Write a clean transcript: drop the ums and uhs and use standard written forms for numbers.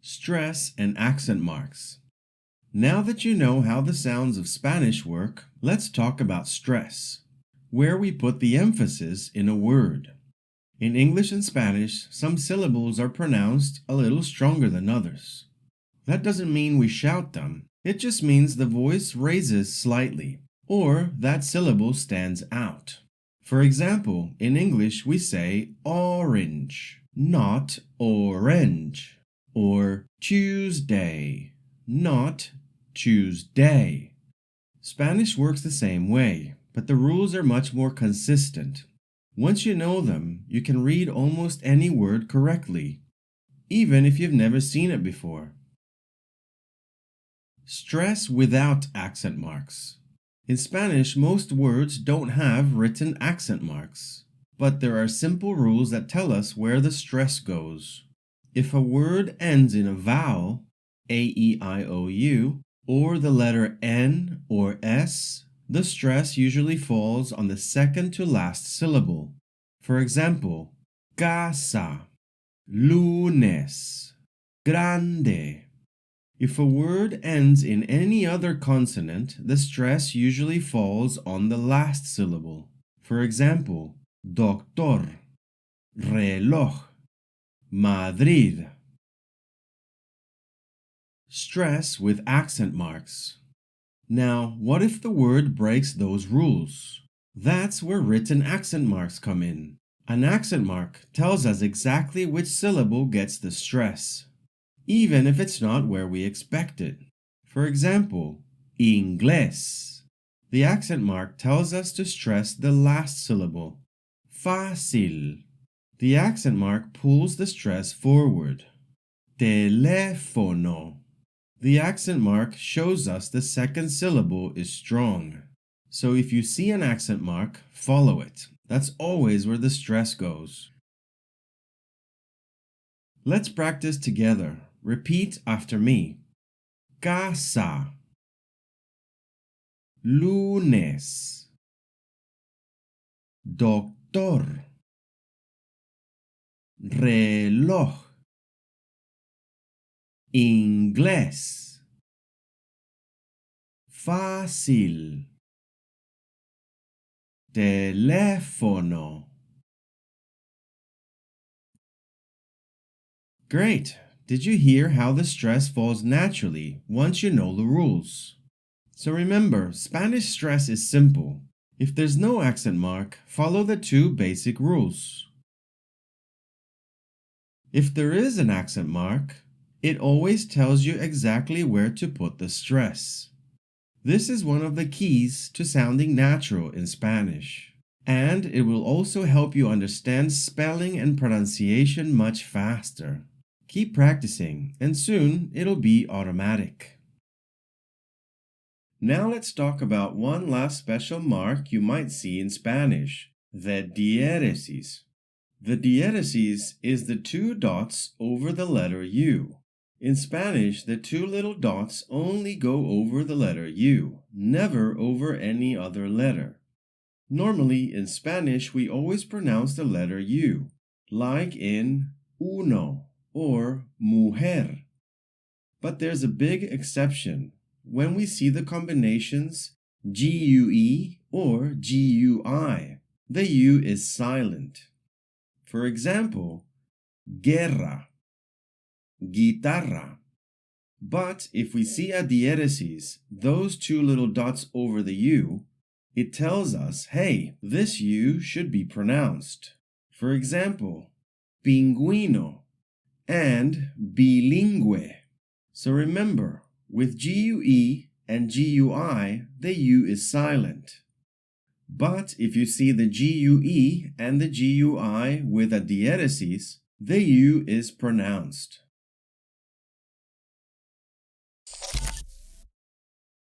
Stress and accent marks. Now that you know how the sounds of Spanish work, let's talk about stress, where we put the emphasis in a word. In English and Spanish, some syllables are pronounced a little stronger than others. That doesn't mean we shout them, it just means the voice raises slightly, or that syllable stands out. For example, in English we say orange, not orange. Or Tuesday, not Tuesday. Spanish works the same way, but the rules are much more consistent. Once you know them, you can read almost any word correctly, even if you've never seen it before. Stress without accent marks. In Spanish, most words don't have written accent marks, but there are simple rules that tell us where the stress goes. If a word ends in a vowel, A-E-I-O-U, or the letter N or S, the stress usually falls on the second to last syllable. For example, casa, lunes, grande. If a word ends in any other consonant, the stress usually falls on the last syllable. For example, doctor, reloj, Madrid. Stress with accent marks. Now, what if the word breaks those rules? That's where written accent marks come in. An accent mark tells us exactly which syllable gets the stress, even if it's not where we expect it. For example, inglés. The accent mark tells us to stress the last syllable. Fácil. The accent mark pulls the stress forward. Teléfono. The accent mark shows us the second syllable is strong. So if you see an accent mark, follow it. That's always where the stress goes. Let's practice together. Repeat after me. Casa. Lunes. Doctor. Reloj. Inglés. Fácil. Teléfono. Great! Did you hear how the stress falls naturally once you know the rules? So remember, Spanish stress is simple. If there's no accent mark, follow the two basic rules. If there is an accent mark, it always tells you exactly where to put the stress. This is one of the keys to sounding natural in Spanish, and it will also help you understand spelling and pronunciation much faster. Keep practicing, and soon it'll be automatic. Now let's talk about one last special mark you might see in Spanish, the diéresis. The diéresis is the two dots over the letter U. In Spanish, the two little dots only go over the letter U, never over any other letter. Normally, in Spanish, we always pronounce the letter U, like in uno or mujer. But there's a big exception. When we see the combinations GUE or GUI, the U is silent. For example, guerra, guitarra. But if we see a diéresis, those two little dots over the U, it tells us, hey, this U should be pronounced. For example, pingüino and bilingüe. So remember, with GUE and GUI, the U is silent. But if you see the GUE and the GUI with a diéresis, the U is pronounced.